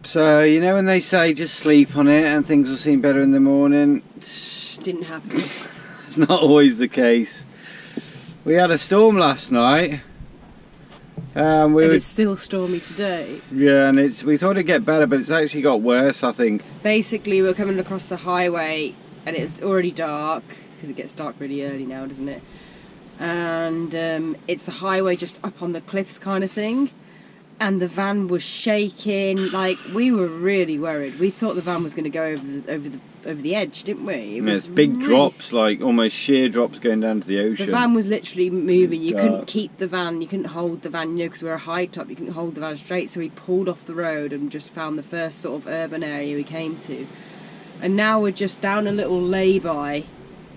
So, you know when they say just sleep on it and things will seem better in the morning? Didn't happen. It's not always the case. We had a storm last night. And it's still stormy today. Yeah, and we thought it'd get better, but it's actually got worse, I think. Basically, we're coming across the highway and it's already dark, because it gets dark really early now, doesn't it? And it's the highway just up on the cliffs kind of thing. And the van was shaking, like we were really worried. We thought the van was going to go over the edge, didn't we? It's big drops, like almost sheer drops going down to the ocean. The van was literally moving. You couldn't keep the van, you couldn't hold the van, because we were a high top, you couldn't hold the van straight. So we pulled off the road and just found the first sort of urban area we came to. And now we're just down a little lay-by.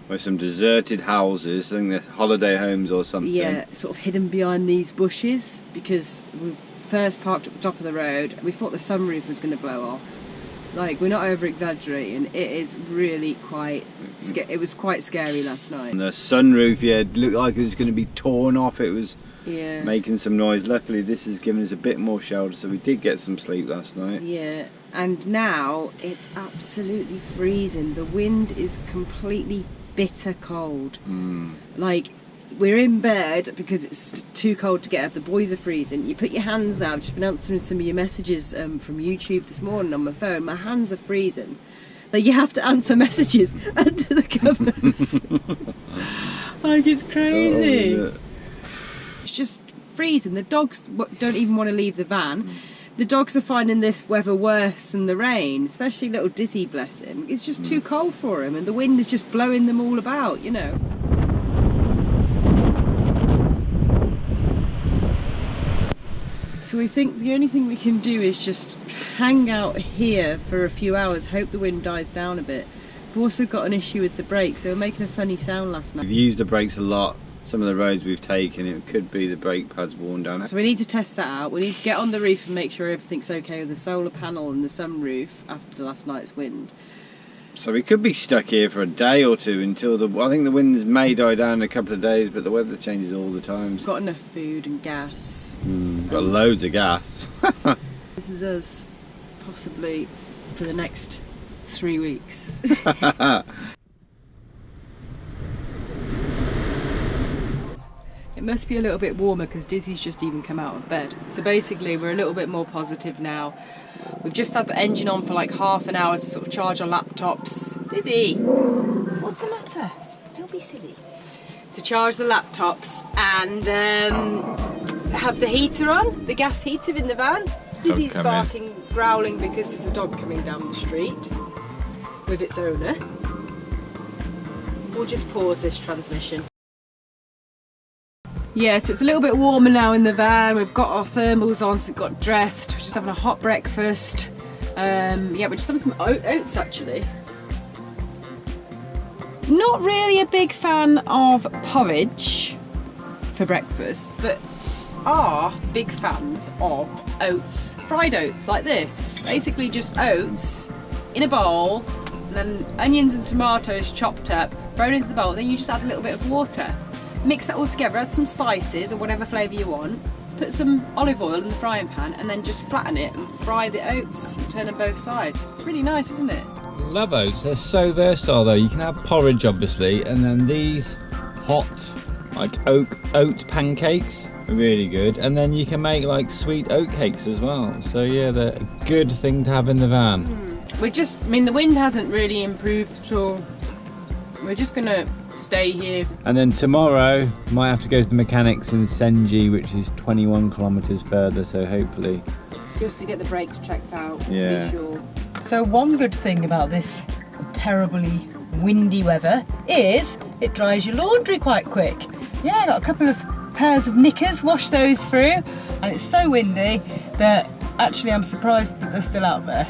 With some deserted houses, I think they're holiday homes or something. Yeah, sort of hidden behind these bushes, because we first parked at the top of the road. We thought the sunroof was going to blow off. Like, we're not over-exaggerating. It is really quite... It was quite scary last night. And the sunroof, yeah, it looked like it was going to be torn off. It was making some noise. Luckily, this has given us a bit more shelter, so we did get some sleep last night. Yeah, and now it's absolutely freezing. The wind is completely bitter cold. Like, we're in bed because it's too cold to get up. The boys are freezing. You put your hands out. I've just been answering some of your messages from YouTube this morning on my phone. My hands are freezing. Like, you have to answer messages under the covers. Like, it's crazy. It's just freezing. The dogs don't even want to leave the van. The dogs are finding this weather worse than the rain, especially little Dizzy, bless him. It's just too cold for him, and the wind is just blowing them all about, you know. So we think the only thing we can do is just hang out here for a few hours, hope the wind dies down a bit. We've also got an issue with the brakes. They were making a funny sound last night. We've used the brakes a lot. Some of the roads we've taken, it could be the brake pads worn down. So we need to test that out. We need to get on the roof and make sure everything's okay with the solar panel and the sunroof after last night's wind. So we could be stuck here for a day or two until I think the winds may die down in a couple of days, but the weather changes all the time. We've got enough food and gas. Got loads of gas. This is us, possibly for the next 3 weeks. It must be a little bit warmer because Dizzy's just even come out of bed. So basically we're a little bit more positive now. We've just had the engine on for like half an hour to sort of charge our laptops. Dizzy, what's the matter? Don't be silly. To charge the laptops and have the heater on, the gas heater in the van. Dizzy's barking, growling because there's a dog coming down the street with its owner. We'll just pause this transmission. Yeah, so it's a little bit warmer now in the van. We've got our thermals on, so we've got dressed. We're just having a hot breakfast. Yeah, we're just having some oats actually. Not really a big fan of porridge for breakfast, but are big fans of oats, fried oats like this. Basically just oats in a bowl, and then onions and tomatoes chopped up, thrown into the bowl, then you just add a little bit of water. Mix that all together, add some spices or whatever flavour you want, put some olive oil in the frying pan and then just flatten it and fry the oats and turn them both sides. It's really nice, isn't it? Love oats, they're so versatile though. You can have porridge obviously, and then these hot like oat pancakes are really good, and then you can make like sweet oat cakes as well. So yeah, they're a good thing to have in the van. The wind hasn't really improved at all. We're just gonna stay here. And then tomorrow might have to go to the mechanics in Senji, which is 21 kilometres further, so hopefully just to get the brakes checked out, yeah. To be sure. So one good thing about this terribly windy weather is it dries your laundry quite quick. Yeah, I got a couple of pairs of knickers, washed those through, and it's so windy that actually I'm surprised that they're still out there.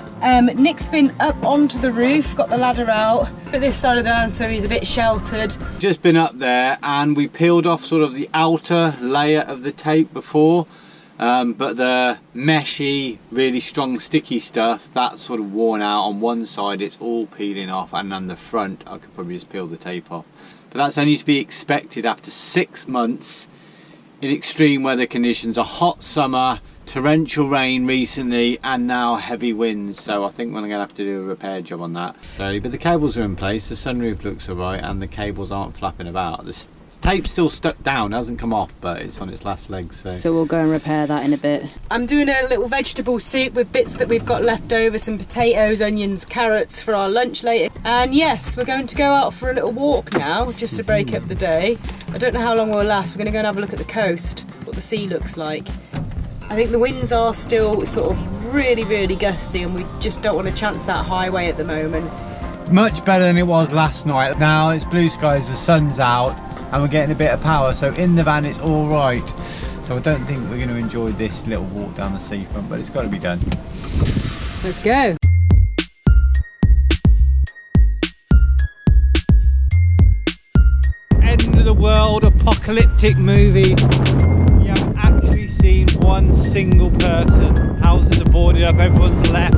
Nick's been up onto the roof, got the ladder out, put this side of the van so he's a bit sheltered. Just been up there and we peeled off sort of the outer layer of the tape before, but the meshy, really strong sticky stuff, that's sort of worn out. On one side it's all peeling off, and on the front I could probably just peel the tape off. But that's only to be expected after 6 months in extreme weather conditions, a hot summer, torrential rain recently and now heavy winds, so I think we're going to have to do a repair job on that. But the cables are in place, the sunroof looks alright, and the cables aren't flapping about. The tape's still stuck down, it hasn't come off, but it's on its last legs. So we'll go and repair that in a bit. I'm doing a little vegetable soup with bits that we've got left over, some potatoes, onions, carrots for our lunch later. And yes, we're going to go out for a little walk now, just to break up the day. I don't know how long we'll last. We're going to go and have a look at the coast, what the sea looks like. I think the winds are still sort of really, really gusty, and we just don't want to chance that highway at the moment. Much better than it was last night. Now it's blue skies, the sun's out, and we're getting a bit of power, so in the van it's all right. So I don't think we're going to enjoy this little walk down the seafront, but it's got to be done. Let's go. End of the world apocalyptic movie. You haven't actually seen one single person. Houses are boarded up, everyone's left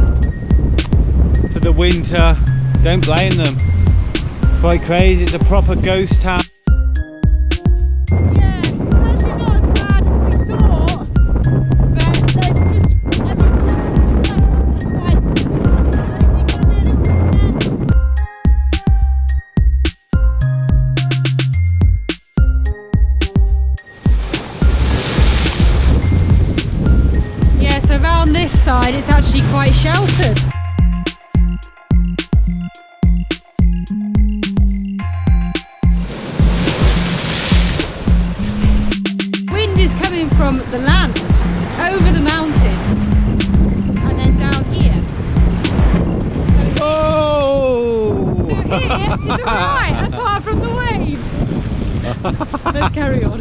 for the winter. Don't blame them. It's quite crazy, it's a proper ghost town. Side, it's actually quite sheltered. Wind is coming from the land, over the mountains, and then down here. So here is alright, apart from the waves. Let's carry on.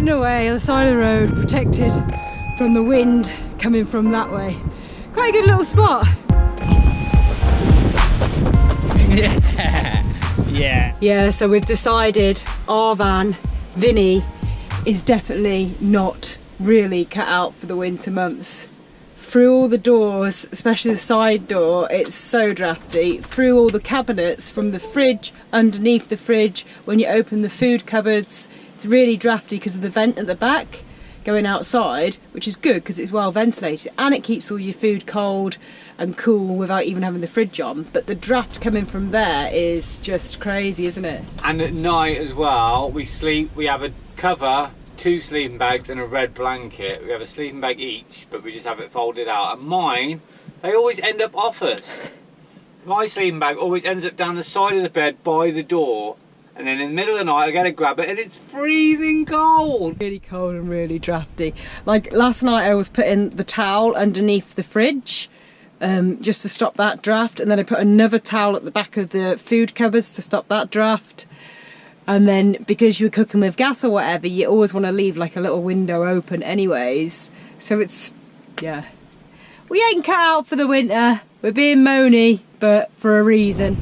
Away on the side of the road, protected from the wind coming from that way. Quite a good little spot. Yeah, so we've decided our van, Vinny, is definitely not really cut out for the winter months. Through all the doors, especially the side door, it's so drafty. Through all the cabinets, from the fridge, underneath the fridge, when you open the food cupboards, it's really drafty because of the vent at the back going outside, which is good because it's well ventilated and it keeps all your food cold and cool without even having the fridge on. But the draft coming from there is just crazy, isn't it? And at night as well, we have a cover, 2 sleeping bags and a red blanket. We have a sleeping bag each, but we just have it folded out. And mine, they always end up off us. My sleeping bag always ends up down the side of the bed by the door. And then in the middle of the night I go to grab it and it's freezing cold. Really cold and really drafty. Like last night I was putting the towel underneath the fridge just to stop that draft, and then I put another towel at the back of the food cupboards to stop that draft. And then because you're cooking with gas or whatever, you always want to leave like a little window open anyways. So it's, yeah. We ain't cut out for the winter. We're being moany, but for a reason.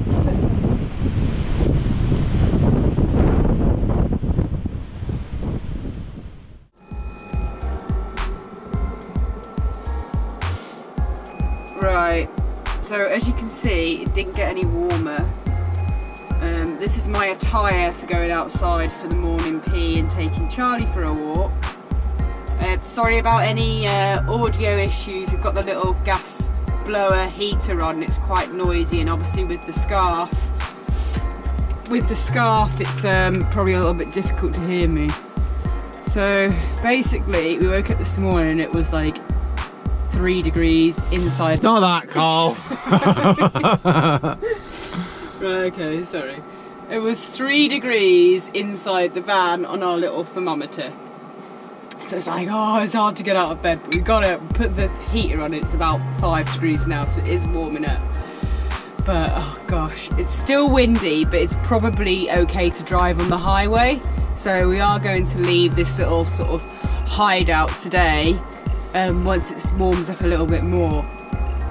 Right, so as you can see, it didn't get any warmer. This is my attire for going outside for the morning pee and taking Charlie for a walk. Sorry about any audio issues. We've got the little gas blower heater on. It's quite noisy, and obviously with the scarf it's probably a little bit difficult to hear me. So basically we woke up this morning and it was like 3 degrees inside. It's not that cold. Right, okay, sorry. It was 3 degrees inside the van on our little thermometer. So it's like, oh, it's hard to get out of bed, but we've got to put the heater on. It's about 5 degrees now, so it is warming up. But oh gosh, it's still windy, but it's probably okay to drive on the highway. So we are going to leave this little sort of hideout today once it warms up a little bit more.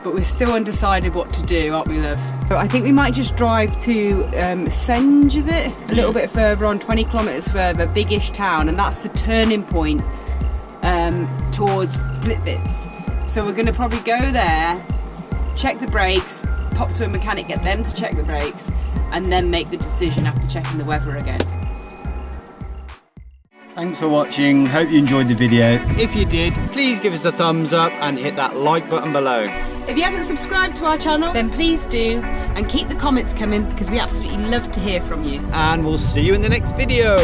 But we're still undecided what to do, aren't we, love? So I think we might just drive to Senge, is it? A little bit further on, 20 kilometres further, biggish town, and that's the turning point towards Splitwitz. So we're going to probably go there, check the brakes, pop to a mechanic, get them to check the brakes, and then make the decision after checking the weather again. Thanks for watching, hope you enjoyed the video. If you did, please give us a thumbs up and hit that like button below. If you haven't subscribed to our channel, then please do, and keep the comments coming because we absolutely love to hear from you. And we'll see you in the next video.